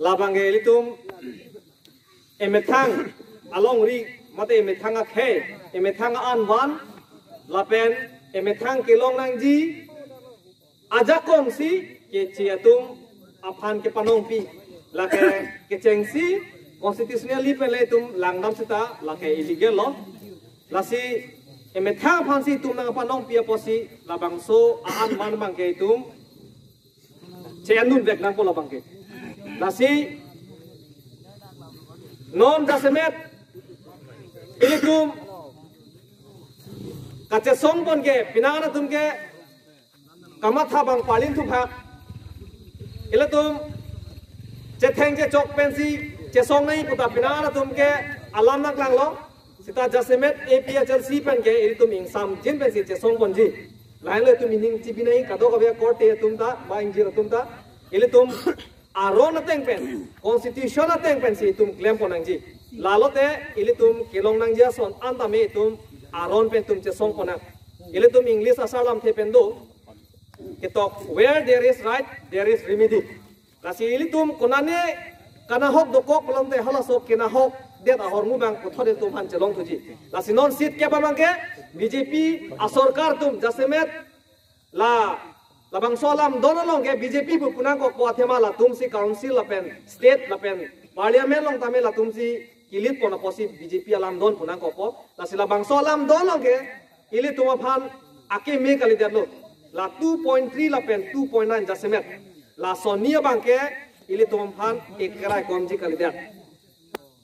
Labang elitum emetang along ri mate emetang akhe emetang anwan lapen emetang kelong nangji ajakom si ke ciatum aphan ke panongpi lake ke cengsi constitutionally pele tum langnam sita lake illegal lo lasi emetang phansi tum nang panongpi aposi labang so anwan bangke tum cianun bek nang pola bangke nasi non dasemet ilikum kace song pon ke pinangana tum ke kamatha bang palin tu phak ilatum cetheng ke chok pensi che song nai puta pinangana tum ke alam nak lang lo sita dasemet APHLC pen ke ilitum insam jin pensi che song pon ji lain le tum ining chibinai kado ka be court te tum ta ba injir tum ta ilitum aron ateng pen constitution ateng pen si tum claim ponang ji lalote ili tum kelong nang jia son antame tum aron pen tum che song ponang ili tum English asalam the pen do ketok where there is right there is remedy lasi ili tum konane kana hok dokok pelong te halasok kena hok det ahor mu bang kothode tum han chelong tuji lasi non sit ke bamangke BJP asorkar tum jasemet la labang solam donolong ke BJP pu punang ko Guatemala la tum si council la pen state la pen parliament long tame la tum si kilit pona posi BJP alam don punang ko po la sila bang solam donolong ke ili tum phan ake me kali derlo la 2.3 la pen 2.9 jasemet la sonia bangke ili tum phan ekrai komji kali der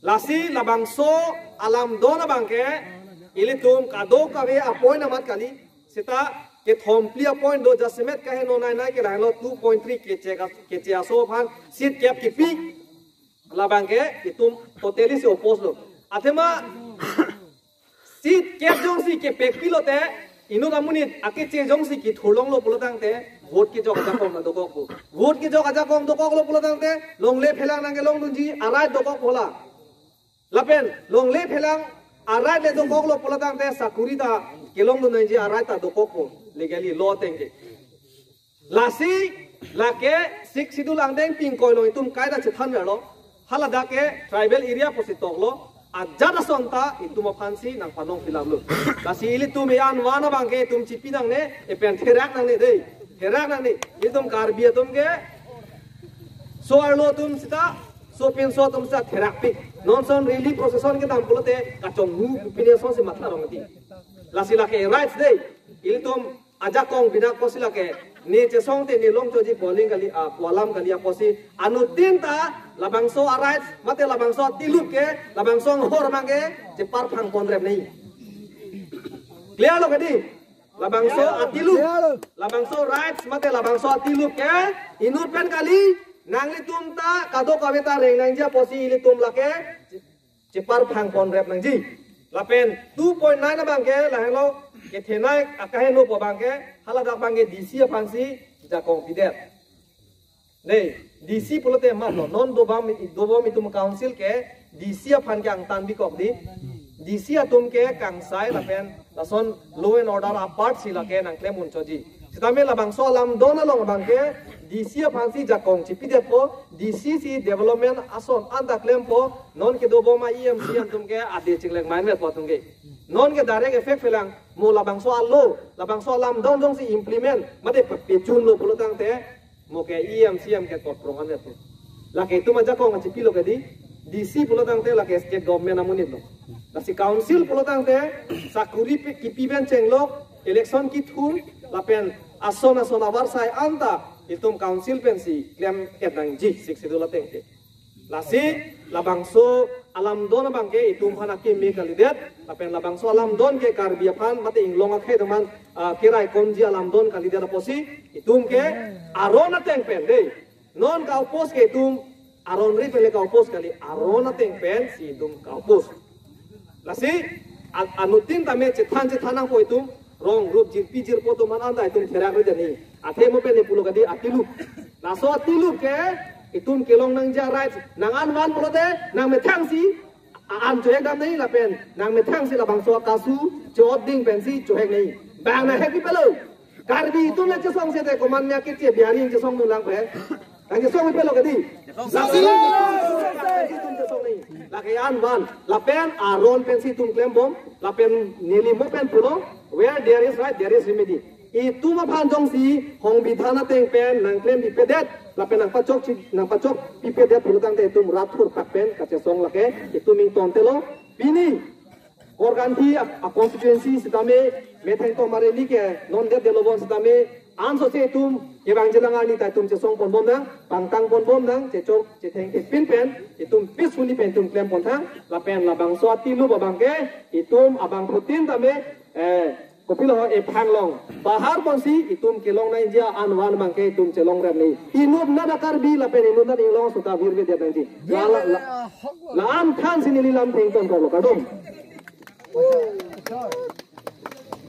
lasi la bang so alam dona bangke ili tum kado kawe apoin amat kali sita ke thomplia point do jasemet kahe no nai ke ranglo 2.3 ke che aso phan sit cap ki pi labangke itum totally se oppose lo athema sit cap jong si ke pek pilo te inu namuni ake che jong si ki thulong lo pulotang te vote ki jog aja kom na dokok bu vote ki jog aja kom dokok lo pulotang te longle phelang nang ke long dunji arai dokok bola lapen longle phelang arai le dokok lo pulotang te sakurida kelong dun ji arai ta dokok ko legally law tenge lasi lake sik sidul angdeng ping koi lo itum kaida chethan lo halada ke tribal area positok lo ajada sonta itum phansi nang panong filam lo lasi ili tum yan wana bangke tum chipi nang ne e pen therak nang ne dei therak nang ne itum karbia tum ke so arlo tum sita so pin so tum sa therak pi non son really procession ke dam pulote kachong mu pine so se matla rong ti lasi lake rights dei ili tum aja kong bidak posi lake ni che song te ni long choji polling kali a walam kali posi anu tinta labang so arais mate labang so tilup ke labang so hor mange che par phang kon rem nei clear lo kadi labang so atilup labang so rights mate labang so tilup ke inur pen kali nangli tum ta kado kaweta reng nang ja posi ili tum lake che par phang kon rem nang ji lapen 2.9 na bangke la hello ke thenai akahe no bangke halada bangke DC phansi jakong pidet nei DC pulote ma non dobam itum council ke DC phan ke ang tan bi kok di DC atum ke kang sai la pen la son law and order apart sila ke nang claim un choji sitame la bang so lam dona long bangke DC phansi jakong chipidet po DCC development ason anda claim po non ke doboma EMC antum ke ade chinglek mainmet po tungge non ke direct effect felang mo labang so allo labang so lam dong dong si implement mate pechun lo pulutang te mo ke EMCM ke kot prongan itu la ke tu maja ko ngaci pilo ke di DC pulutang te la ke state government amunit lo la si council pulutang te sakuri pe kipiben chenglo election ki thun la pen asona awar sai anta itum council pensi claim etang ji sik sidula tengte la si labang so alam don bangke itum phana ke me kalidet lapen labang so alam don ke karbia phan mate inglong akhe teman kirai konji alam don kalidet posi itum ke aron ateng pen dei non ka opos ke itum aron ri pele ka opos kali aron ateng pen si itum ka opos lasi anutin tame chethanang po itum rong group jir po to man anda itum therak ri dani athe mo pen pulo kadi atilu laso atilu ke itum kelong nang ja right nang an wan pulote nang methang si an choek dam nei la pen nang methang si la bang so kasu chot ding pen si choek nei bang na heki pelo karbi itum le chesong se te koman nya ke che biari chesong nu lang pe ang chesong pelo kadi la si itum chesong nei la ke an wan la pen aron pen si tum klem bom la pen neli mo pen pulo where there is right there is remedy itu ma phan jong si hong bi thana teng pen nang klem bi pedet la pen nang pachok pi pedet pulutang te tum rathur pak pen ka che song la ke itu ming ton telo bini organ thi a constituency sitame metheng to mare ni ke non de delobon sitame an so se tum ke bang jelanga ni ta tum che song pon bom nang pangtang pon bom nang che chok che theng ke pin pen itum peacefully pen tum klem pon thang la pen la bang so ti lu ba bang ke itum abang putin tame kopilo e phanglong bahar bonsi itum kelong nai ja anwan mangke itum chelong ram nei inub na dakar bi la pen inub na ilong suta vir ve detan ji la am khan sinili lam theng ton ko kadom